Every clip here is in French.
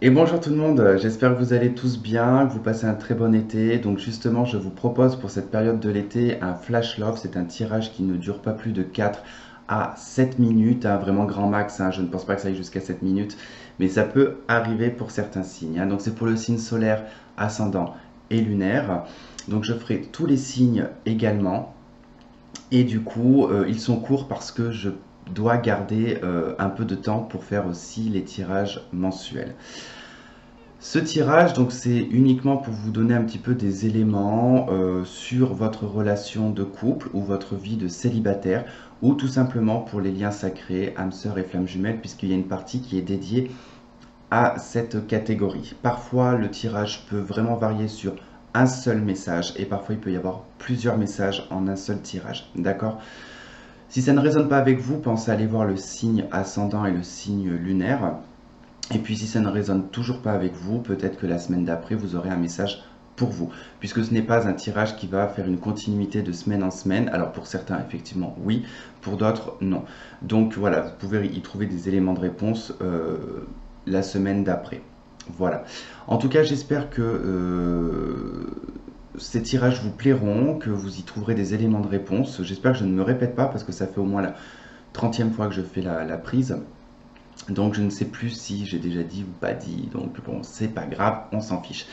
Et bonjour tout le monde, j'espère que vous allez tous bien, que vous passez un très bon été. Donc justement, je vous propose pour cette période de l'été un flash love. C'est un tirage qui ne dure pas plus de 4 à 7 minutes, hein, vraiment grand max, hein. Je ne pense pas que ça aille jusqu'à 7 minutes, mais ça peut arriver pour certains signes, hein. Donc c'est pour le signe solaire, ascendant et lunaire. Donc je ferai tous les signes également. Et du coup, ils sont courts parce que je dois garder un peu de temps pour faire aussi les tirages mensuels. Ce tirage, donc, c'est uniquement pour vous donner un petit peu des éléments sur votre relation de couple ou votre vie de célibataire, ou tout simplement pour les liens sacrés, âme sœur et flamme jumelle, puisqu'il y a une partie qui est dédiée à cette catégorie. Parfois, le tirage peut vraiment varier sur un seul message, et parfois il peut y avoir plusieurs messages en un seul tirage. D'accord? Si ça ne résonne pas avec vous, pensez à aller voir le signe ascendant et le signe lunaire. Et puis si ça ne résonne toujours pas avec vous, peut-être que la semaine d'après, vous aurez un message pour vous. Puisque ce n'est pas un tirage qui va faire une continuité de semaine en semaine. Alors pour certains, effectivement, oui. Pour d'autres, non. Donc voilà, vous pouvez y trouver des éléments de réponse la semaine d'après. Voilà. En tout cas, j'espère que ces tirages vous plairont, que vous y trouverez des éléments de réponse. J'espère que je ne me répète pas parce que ça fait au moins la 30e fois que je fais la prise. Donc je ne sais plus si j'ai déjà dit ou pas dit, donc bon, c'est pas grave, on s'en fiche.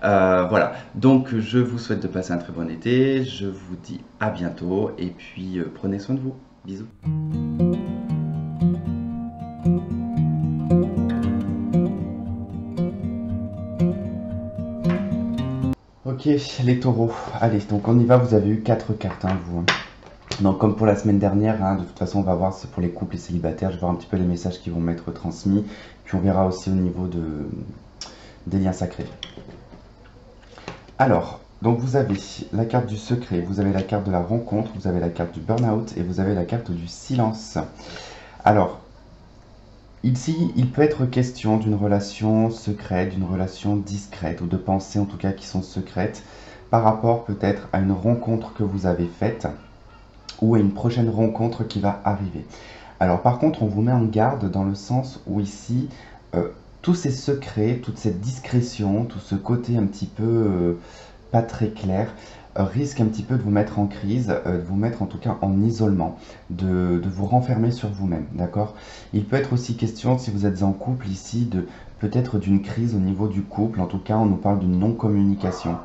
Voilà, donc je vous souhaite de passer un très bon été, je vous dis à bientôt, et puis prenez soin de vous. Bisous. Ok, les taureaux, allez, donc on y va, vous avez eu 4 cartes, hein, vous. Donc comme pour la semaine dernière, hein, de toute façon on va voir, c'est pour les couples et célibataires, je vais voir un petit peu les messages qui vont m'être transmis, puis on verra aussi au niveau des liens sacrés. Alors, donc vous avez la carte du secret, vous avez la carte de la rencontre, vous avez la carte du burn-out et vous avez la carte du silence. Alors, ici, il peut être question d'une relation secrète, d'une relation discrète, ou de pensées en tout cas qui sont secrètes, par rapport peut-être à une rencontre que vous avez faite, ou à une prochaine rencontre qui va arriver. Alors par contre, on vous met en garde dans le sens où ici, tous ces secrets, toute cette discrétion, tout ce côté un petit peu pas très clair, risque un petit peu de vous mettre en crise, de vous mettre en tout cas en isolement, de vous renfermer sur vous-même, d'accord? Il peut être aussi question, si vous êtes en couple ici, de peut-être d'une crise au niveau du couple, en tout cas on nous parle d'une non-communication.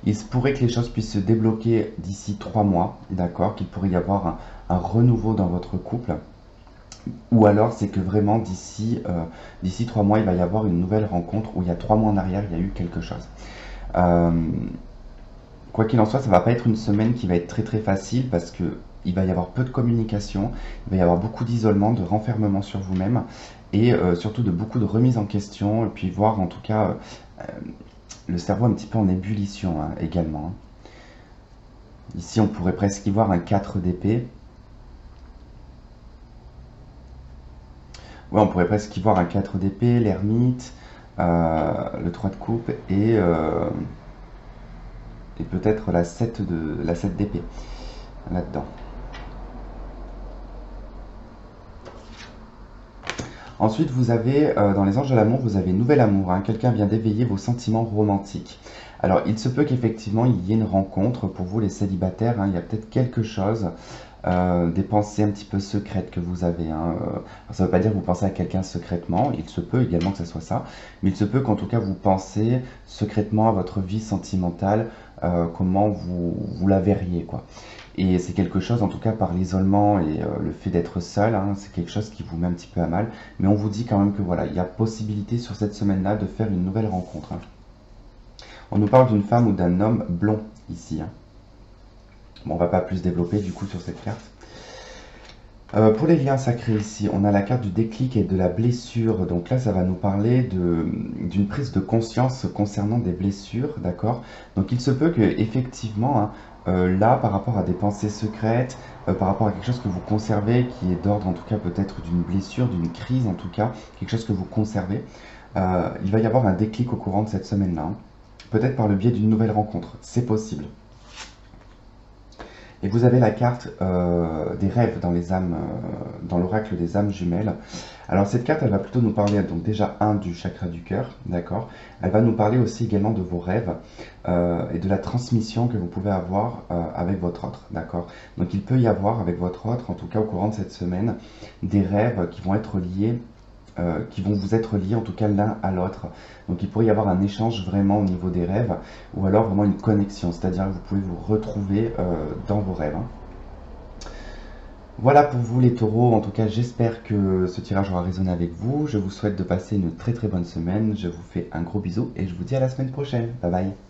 Il se pourrait que les choses puissent se débloquer d'ici 3 mois, d'accord? Qu'il pourrait y avoir un renouveau dans votre couple. Ou alors c'est que vraiment d'ici 3 mois, il va y avoir une nouvelle rencontre où il y a 3 mois en arrière, il y a eu quelque chose. Euh, Quoi qu'il en soit, ça va pas être une semaine qui va être très très facile parce que il va y avoir peu de communication, il va y avoir beaucoup d'isolement, de renfermement sur vous-même et surtout de beaucoup de remise en question et puis voir en tout cas le cerveau un petit peu en ébullition, hein, également, hein. Ici, on pourrait presque y voir un 4 d'épée. Ouais, on pourrait presque y voir un 4 d'épée, l'ermite, le 3 de coupe et peut-être la 7 d'épée là-dedans. Ensuite, vous avez, dans les anges de l'amour, vous avez nouvel amour, hein. Quelqu'un vient d'éveiller vos sentiments romantiques. Alors, il se peut qu'effectivement, il y ait une rencontre pour vous, les célibataires, hein. Il y a peut-être quelque chose, des pensées un petit peu secrètes que vous avez, hein. Ça ne veut pas dire que vous pensez à quelqu'un secrètement, il se peut également que ce soit ça, mais il se peut qu'en tout cas, vous pensez secrètement à votre vie sentimentale, comment vous la verriez, quoi. Et c'est quelque chose, en tout cas par l'isolement et le fait d'être seul, hein, c'est quelque chose qui vous met un petit peu à mal. Mais on vous dit quand même que voilà, il y a possibilité sur cette semaine-là de faire une nouvelle rencontre, hein. On nous parle d'une femme ou d'un homme blond ici, hein. Bon, on va pas plus développer du coup sur cette carte. Pour les liens sacrés ici, on a la carte du déclic et de la blessure. Donc là, ça va nous parler d'une prise de conscience concernant des blessures, d'accord? Donc il se peut que effectivement, hein, là, par rapport à des pensées secrètes, par rapport à quelque chose que vous conservez, qui est d'ordre en tout cas peut-être d'une blessure, d'une crise en tout cas, quelque chose que vous conservez, il va y avoir un déclic au courant de cette semaine-là, hein. Peut-être par le biais d'une nouvelle rencontre, c'est possible. Et vous avez la carte des rêves dans les âmes, dans l'oracle des âmes jumelles. Alors cette carte, elle va plutôt nous parler donc déjà du chakra du cœur, d'accord. Elle va nous parler aussi également de vos rêves et de la transmission que vous pouvez avoir avec votre autre, d'accord. Donc il peut y avoir avec votre autre, en tout cas au courant de cette semaine, des rêves qui vont être liés qui vont vous être liés en tout cas l'un à l'autre. Donc il pourrait y avoir un échange vraiment au niveau des rêves, ou alors vraiment une connexion, c'est-à-dire que vous pouvez vous retrouver dans vos rêves, hein. Voilà pour vous les taureaux, en tout cas j'espère que ce tirage aura résonné avec vous. Je vous souhaite de passer une très très bonne semaine, je vous fais un gros bisou et je vous dis à la semaine prochaine. Bye bye.